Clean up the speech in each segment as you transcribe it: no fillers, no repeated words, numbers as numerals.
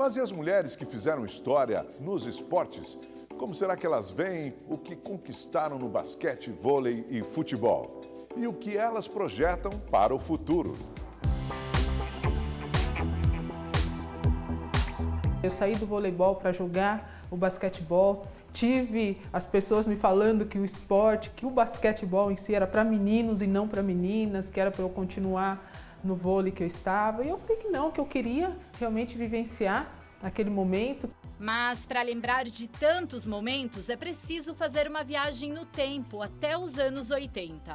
Mas e as mulheres que fizeram história nos esportes? Como será que elas veem o que conquistaram no basquete, vôlei e futebol? E o que elas projetam para o futuro? Eu saí do voleibol para jogar o basquetebol. Tive as pessoas me falando que o esporte, que o basquetebol em si era para meninos e não para meninas, que era para eu continuar no vôlei que eu estava. E eu falei que não, que eu queria realmente vivenciar aquele momento. Mas para lembrar de tantos momentos é preciso fazer uma viagem no tempo, até os anos 80.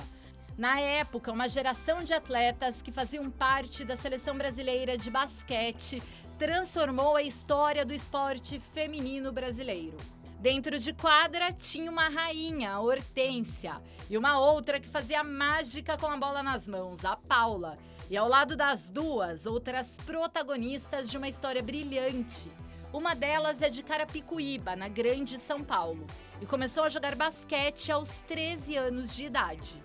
Na época, uma geração de atletas que faziam parte da seleção brasileira de basquete transformou a história do esporte feminino brasileiro. Dentro de quadra tinha uma rainha, a Hortência, e uma outra que fazia mágica com a bola nas mãos, a Paula. E ao lado das duas, outras protagonistas de uma história brilhante. Uma delas é de Carapicuíba, na Grande São Paulo, e começou a jogar basquete aos 13 anos de idade.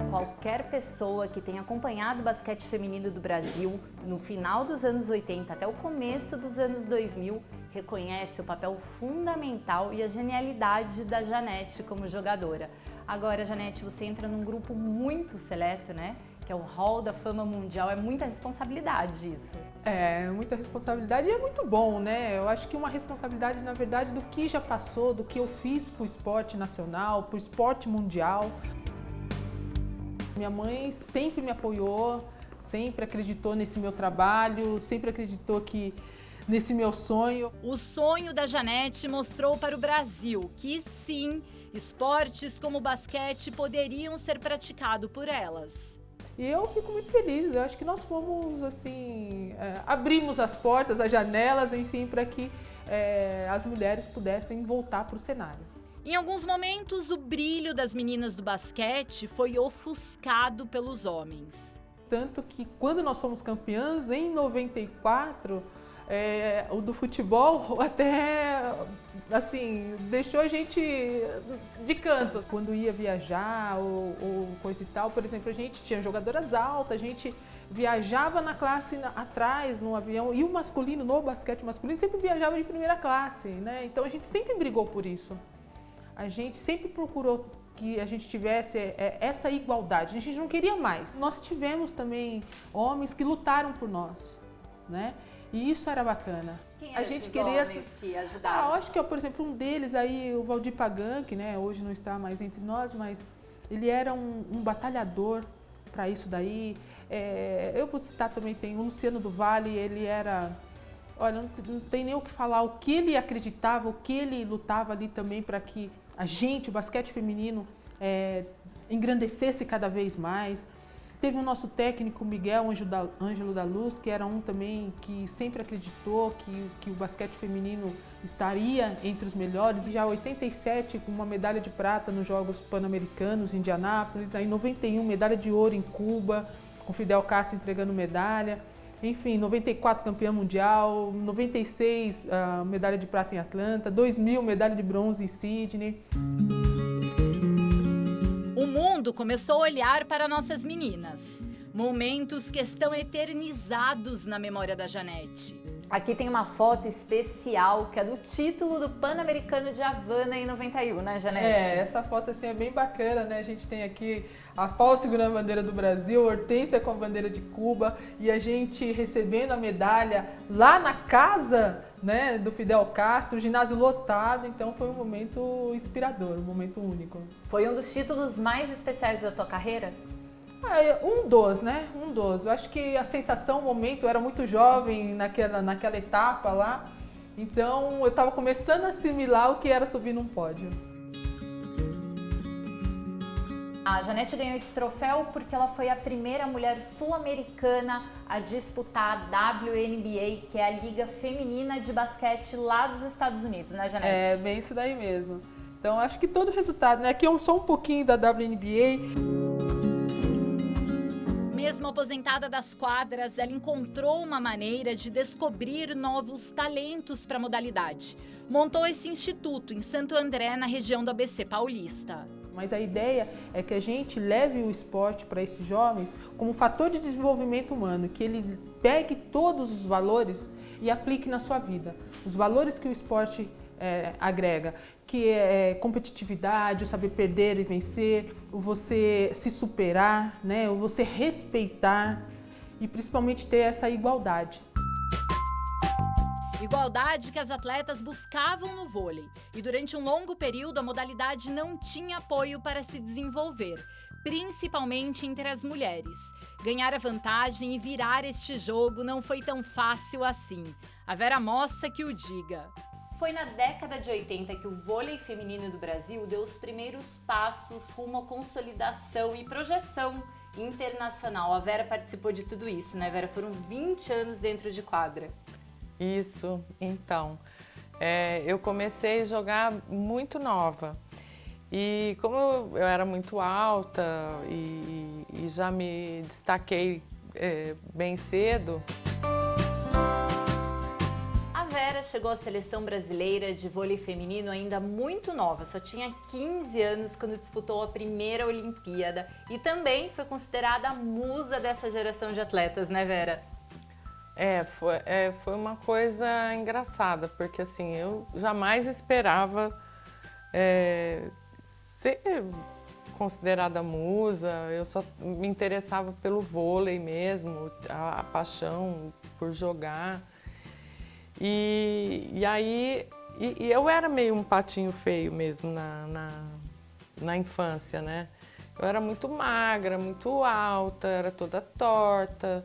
Qualquer pessoa que tenha acompanhado o basquete feminino do Brasil no final dos anos 80 até o começo dos anos 2000 reconhece o papel fundamental e a genialidade da Janete como jogadora. Agora, Janete, você entra num grupo muito seleto, né? Que é o Hall da Fama Mundial. É muita responsabilidade isso. É, muita responsabilidade e é muito bom, né? Eu acho que uma responsabilidade, na verdade, do que já passou, do que eu fiz para o esporte nacional, para o esporte mundial. Minha mãe sempre me apoiou, sempre acreditou nesse meu trabalho, sempre acreditou nesse meu sonho. O sonho da Janete mostrou para o Brasil que sim, esportes como o basquete poderiam ser praticados por elas. E eu fico muito feliz, eu acho que nós fomos assim, abrimos as portas, as janelas, enfim, para que as mulheres pudessem voltar para o cenário. Em alguns momentos, o brilho das meninas do basquete foi ofuscado pelos homens. Tanto que quando nós fomos campeãs, em 94, o do futebol até, assim, deixou a gente de canto. Quando ia viajar ou coisa e tal, por exemplo, a gente tinha jogadoras altas, a gente viajava na classe atrás, no avião, e o masculino, no basquete masculino, sempre viajava de primeira classe, né? Então a gente sempre brigou por isso. A gente sempre procurou que a gente tivesse essa igualdade, a gente não queria mais. Nós tivemos também homens que lutaram por nós, né? E isso era bacana. Quem eram esses homens que ajudaram? Acho que, por exemplo, um deles aí, o Valdir Pagan, que né, hoje não está mais entre nós, mas ele era um batalhador para isso daí. Eu vou citar também, tem o Luciano do Vale, ele era... Olha, não tem nem o que falar, o que ele acreditava, o que ele lutava ali também para que o basquete feminino, engrandecesse cada vez mais. Teve o nosso técnico Miguel Ângelo da Luz, que era um também que sempre acreditou que o basquete feminino estaria entre os melhores. Já em 87, com uma medalha de prata nos Jogos Pan-Americanos em Indianápolis, aí em 91, medalha de ouro em Cuba, com Fidel Castro entregando medalha. Enfim, 94 campeã mundial, 96 medalha de prata em Atlanta, 2000 medalha de bronze em Sydney. O mundo começou a olhar para nossas meninas. Momentos que estão eternizados na memória da Janete. Aqui tem uma foto especial que é do título do Pan-Americano de Havana em 91, né, Janete? Essa foto assim é bem bacana, né? A gente tem aqui a Paula segurando a bandeira do Brasil, a Hortência com a bandeira de Cuba e a gente recebendo a medalha lá na casa, né, do Fidel Castro, o ginásio lotado. Então foi um momento inspirador, um momento único. Foi um dos títulos mais especiais da tua carreira? Um dos, né? Um dos. Eu acho que a sensação, o momento, eu era muito jovem naquela etapa lá, então eu estava começando a assimilar o que era subir num pódio. A Janete ganhou esse troféu porque ela foi a primeira mulher sul-americana a disputar a WNBA, que é a Liga Feminina de Basquete lá dos Estados Unidos, né, Janete? É, bem isso daí mesmo. Então acho que todo o resultado, né? Aqui só um pouquinho da WNBA. Mesmo aposentada das quadras, ela encontrou uma maneira de descobrir novos talentos para a modalidade. Montou esse instituto em Santo André, na região do ABC Paulista. Mas a ideia é que a gente leve o esporte para esses jovens como fator de desenvolvimento humano, que ele pegue todos os valores e aplique na sua vida. Os valores que o esporte agrega, que é competitividade, o saber perder e vencer, o você se superar, né? O você respeitar e principalmente ter essa igualdade. Igualdade que as atletas buscavam no vôlei. E durante um longo período a modalidade não tinha apoio para se desenvolver, principalmente entre as mulheres. Ganhar a vantagem e virar este jogo não foi tão fácil assim. A Vera Mossa que o diga. Foi na década de 80 que o vôlei feminino do Brasil deu os primeiros passos rumo à consolidação e projeção internacional. A Vera participou de tudo isso, né, Vera? Foram 20 anos dentro de quadra. Isso, então. Eu comecei a jogar muito nova. E como eu era muito alta e já me destaquei bem cedo. A Vera chegou à seleção brasileira de vôlei feminino ainda muito nova, só tinha 15 anos quando disputou a primeira Olimpíada e também foi considerada a musa dessa geração de atletas, né, Vera? Foi uma coisa engraçada, porque assim, eu jamais esperava ser considerada musa, eu só me interessava pelo vôlei mesmo, a paixão por jogar. E aí eu era meio um patinho feio mesmo na infância, né? Eu era muito magra, muito alta, era toda torta.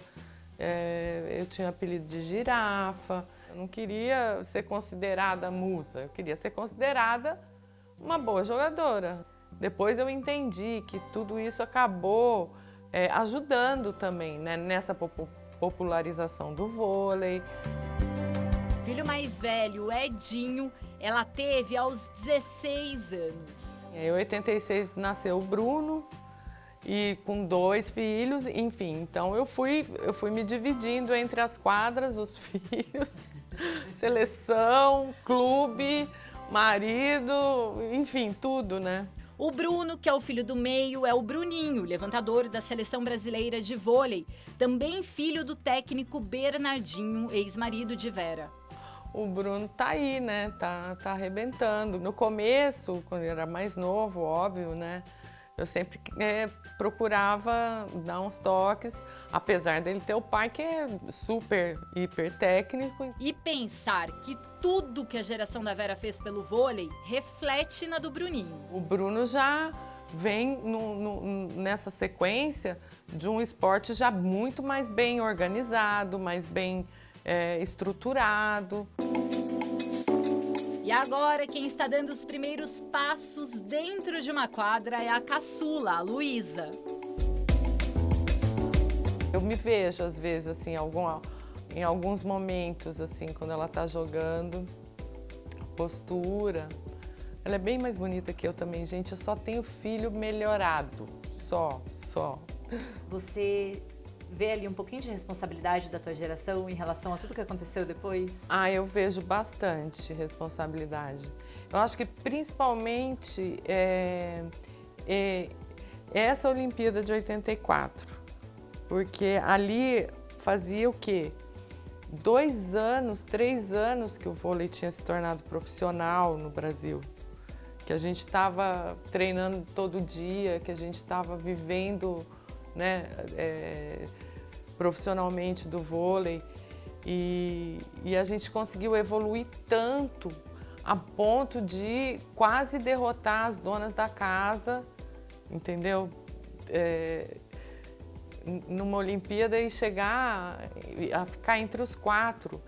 Eu tinha apelido de girafa. Eu não queria ser considerada musa, eu queria ser considerada uma boa jogadora. Depois eu entendi que tudo isso acabou ajudando também, né, nessa popularização do vôlei. Filho mais velho, Edinho, ela teve aos 16 anos. Em 86 nasceu o Bruno. E com 2 filhos, enfim, então eu fui me dividindo entre as quadras, os filhos, seleção, clube, marido, enfim, tudo, né? O Bruno, que é o filho do meio, é o Bruninho, levantador da seleção brasileira de vôlei, também filho do técnico Bernardinho, ex-marido de Vera. O Bruno tá aí, né? Tá arrebentando. No começo, quando ele era mais novo, óbvio, né? Eu sempre procurava dar uns toques, apesar dele ter o pai que é super, hiper técnico. E pensar que tudo que a geração da Vera fez pelo vôlei reflete na do Bruninho. O Bruno já vem nessa sequência de um esporte já muito mais bem organizado, mais bem estruturado. E agora, quem está dando os primeiros passos dentro de uma quadra é a caçula, a Luísa. Eu me vejo, às vezes, assim, em alguns momentos, assim, quando ela está jogando, postura. Ela é bem mais bonita que eu também, gente. Eu só tenho filho melhorado, só. Você vê ali um pouquinho de responsabilidade da tua geração em relação a tudo que aconteceu depois? Eu vejo bastante responsabilidade. Eu acho que principalmente essa Olimpíada de 84, porque ali fazia o quê? 2 anos, 3 anos que o vôlei tinha se tornado profissional no Brasil, que a gente estava treinando todo dia, que a gente estava vivendo, né, profissionalmente do vôlei e a gente conseguiu evoluir tanto a ponto de quase derrotar as donas da casa, entendeu? Numa Olimpíada e chegar a ficar entre os 4.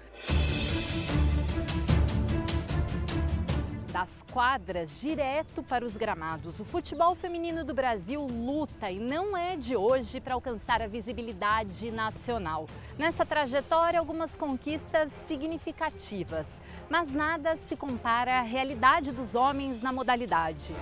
Das quadras direto para os gramados, o futebol feminino do Brasil luta e não é de hoje para alcançar a visibilidade nacional. Nessa trajetória, algumas conquistas significativas, mas nada se compara à realidade dos homens na modalidade.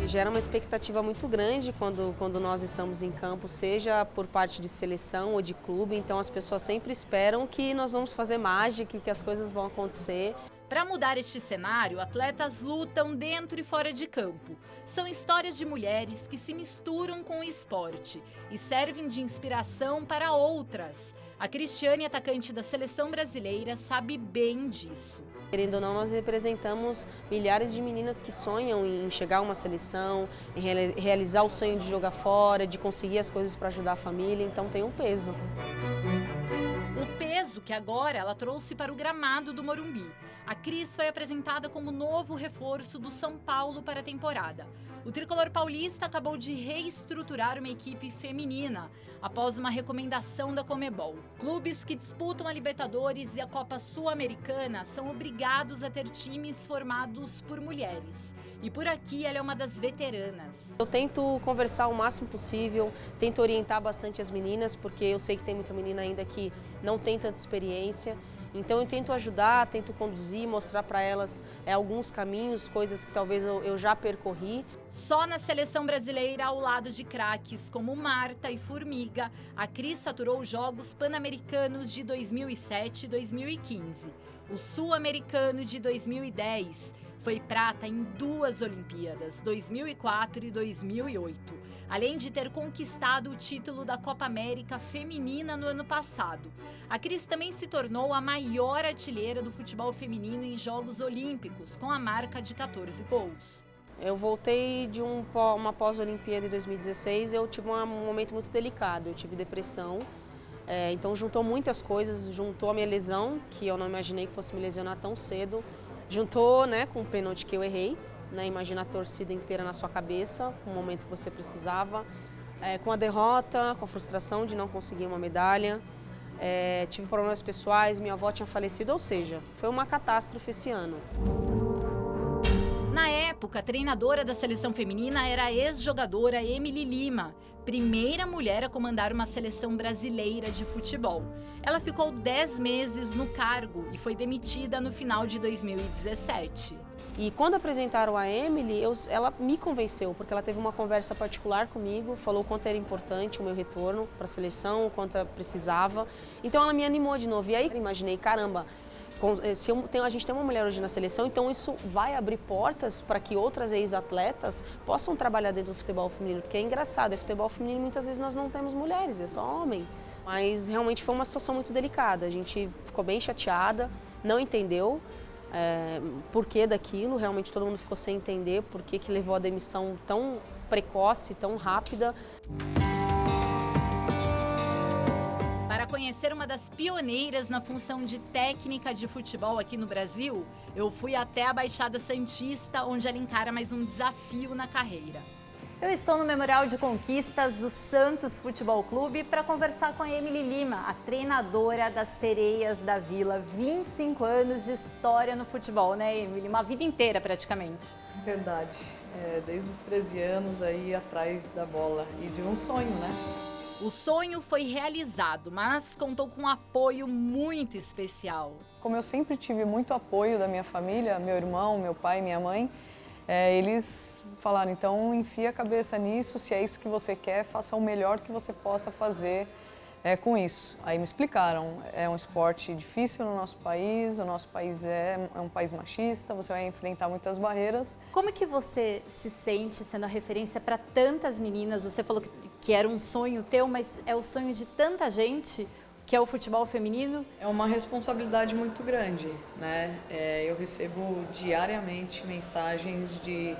Gera uma expectativa muito grande quando nós estamos em campo, seja por parte de seleção ou de clube, então as pessoas sempre esperam que nós vamos fazer mágica, que as coisas vão acontecer. Para mudar este cenário, atletas lutam dentro e fora de campo. São histórias de mulheres que se misturam com o esporte e servem de inspiração para outras. A Cristiane, atacante da seleção brasileira, sabe bem disso. Querendo ou não, nós representamos milhares de meninas que sonham em chegar a uma seleção, em realizar o sonho de jogar fora, de conseguir as coisas para ajudar a família, então tem um peso. O peso que agora ela trouxe para o gramado do Morumbi. A Cris foi apresentada como novo reforço do São Paulo para a temporada. O tricolor paulista acabou de reestruturar uma equipe feminina após uma recomendação da Conmebol. Clubes que disputam a Libertadores e a Copa Sul-Americana são obrigados a ter times formados por mulheres. E por aqui ela é uma das veteranas. Eu tento conversar o máximo possível, tento orientar bastante as meninas, porque eu sei que tem muita menina ainda que não tem tanta experiência. Então eu tento ajudar, tento conduzir, mostrar para elas alguns caminhos, coisas que talvez eu já percorri. Só na seleção brasileira, ao lado de craques como Marta e Formiga, a Cris saturou os Jogos Pan-Americanos de 2007 e 2015. O Sul-Americano de 2010 foi prata em 2 Olimpíadas, 2004 e 2008. Além de ter conquistado o título da Copa América Feminina no ano passado. A Cris também se tornou a maior artilheira do futebol feminino em Jogos Olímpicos, com a marca de 14 gols. Eu voltei de uma pós-Olimpíada em 2016, eu tive um momento muito delicado, eu tive depressão. Então juntou muitas coisas, juntou a minha lesão, que eu não imaginei que fosse me lesionar tão cedo, juntou, né, com o pênalti que eu errei, né, imagina a torcida inteira na sua cabeça, no momento que você precisava, com a derrota, com a frustração de não conseguir uma medalha, tive problemas pessoais, minha avó tinha falecido, ou seja, foi uma catástrofe esse ano. Na época, a treinadora da seleção feminina era a ex-jogadora Emily Lima, primeira mulher a comandar uma seleção brasileira de futebol. Ela ficou 10 meses no cargo e foi demitida no final de 2017. E quando apresentaram a Emily, ela me convenceu, porque ela teve uma conversa particular comigo, falou o quanto era importante o meu retorno para a seleção, o quanto eu precisava. Então ela me animou de novo. E aí eu imaginei, caramba, a gente tem uma mulher hoje na seleção, então isso vai abrir portas para que outras ex-atletas possam trabalhar dentro do futebol feminino, porque é engraçado, futebol feminino muitas vezes nós não temos mulheres, é só homem. Mas realmente foi uma situação muito delicada, a gente ficou bem chateada, não entendeu porquê daquilo, realmente todo mundo ficou sem entender porquê que levou a demissão tão precoce, tão rápida. Para conhecer uma das pioneiras na função de técnica de futebol aqui no Brasil, eu fui até a Baixada Santista, onde ela encara mais um desafio na carreira. Eu estou no Memorial de Conquistas do Santos Futebol Clube para conversar com a Emily Lima, a treinadora das Sereias da Vila. 25 anos de história no futebol, né, Emily? Uma vida inteira praticamente. Verdade. Desde os 13 anos aí atrás da bola e de um sonho, né? O sonho foi realizado, mas contou com um apoio muito especial. Como eu sempre tive muito apoio da minha família, meu irmão, meu pai, minha mãe, eles falaram, então enfia a cabeça nisso, se é isso que você quer, faça o melhor que você possa fazer com isso. Aí me explicaram, é um esporte difícil no nosso país, o nosso país é um país machista, você vai enfrentar muitas barreiras. Como que você se sente sendo a referência para tantas meninas? Você falou que era um sonho teu, mas é o sonho de tanta gente, que é o futebol feminino? É uma responsabilidade muito grande, né? Eu recebo diariamente mensagens de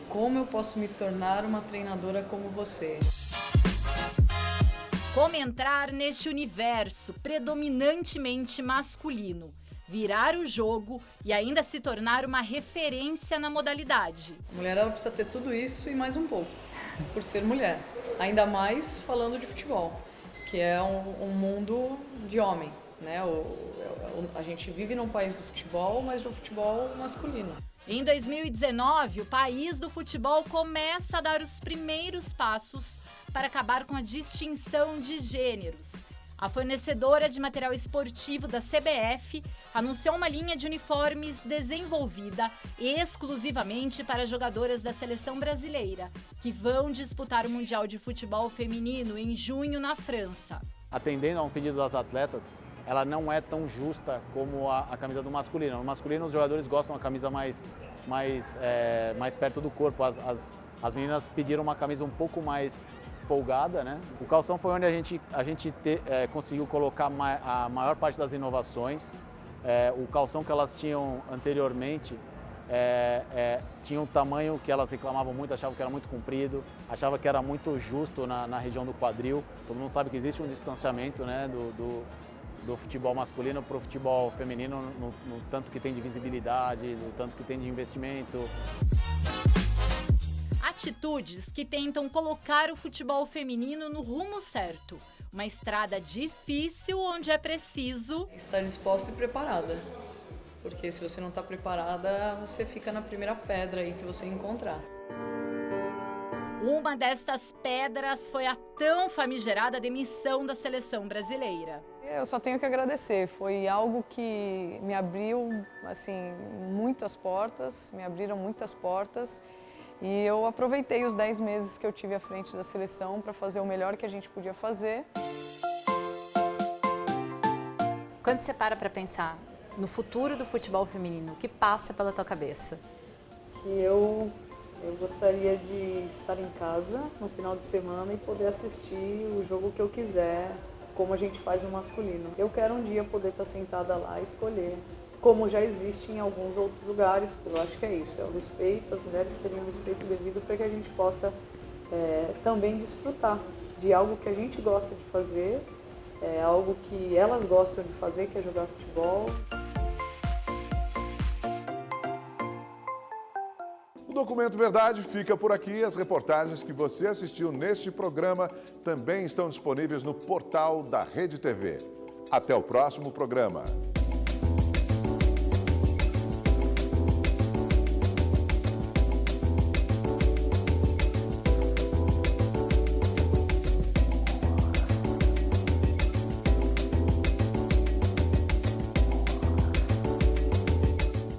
como eu posso me tornar uma treinadora como você. Como entrar neste universo predominantemente masculino, virar o jogo e ainda se tornar uma referência na modalidade. A mulher ela precisa ter tudo isso e mais um pouco, por ser mulher. Ainda mais falando de futebol, que é um mundo de homem, né? A gente vive num país do futebol, mas do futebol masculino. Em 2019, o país do futebol começa a dar os primeiros passos para acabar com a distinção de gêneros. A fornecedora de material esportivo da CBF anunciou uma linha de uniformes desenvolvida exclusivamente para jogadoras da seleção brasileira, que vão disputar o Mundial de Futebol Feminino em junho na França. Atendendo a um pedido das atletas, ela não é tão justa como a camisa do masculino. No masculino, os jogadores gostam da camisa mais perto do corpo. As meninas pediram uma camisa um pouco mais folgada, né? O calção foi onde a gente conseguiu colocar a maior parte das inovações. O calção que elas tinham anteriormente tinha um tamanho que elas reclamavam muito, achavam que era muito comprido, achavam que era muito justo na região do quadril. Todo mundo sabe que existe um distanciamento, né, do futebol masculino para o futebol feminino, no tanto que tem de visibilidade, no tanto que tem de investimento. Atitudes que tentam colocar o futebol feminino no rumo certo. Uma estrada difícil onde é preciso Estar disposta e preparada, porque se você não está preparada, você fica na primeira pedra aí que você encontrar. Uma destas pedras foi a tão famigerada demissão da seleção brasileira. Eu só tenho que agradecer, foi algo que me abriu assim, muitas portas, me abriram muitas portas. E eu aproveitei os 10 meses que eu tive à frente da seleção para fazer o melhor que a gente podia fazer. Quando você para pensar no futuro do futebol feminino, o que passa pela tua cabeça? Eu gostaria de estar em casa no final de semana e poder assistir o jogo que eu quiser, como a gente faz no masculino. Eu quero um dia poder estar sentada lá e escolher, como já existe em alguns outros lugares. Eu acho que é isso, é o respeito, as mulheres teriam o respeito devido para que a gente possa também desfrutar de algo que a gente gosta de fazer, algo que elas gostam de fazer, que é jogar futebol. O Documento Verdade fica por aqui. As reportagens que você assistiu neste programa também estão disponíveis no portal da Rede TV. Até o próximo programa.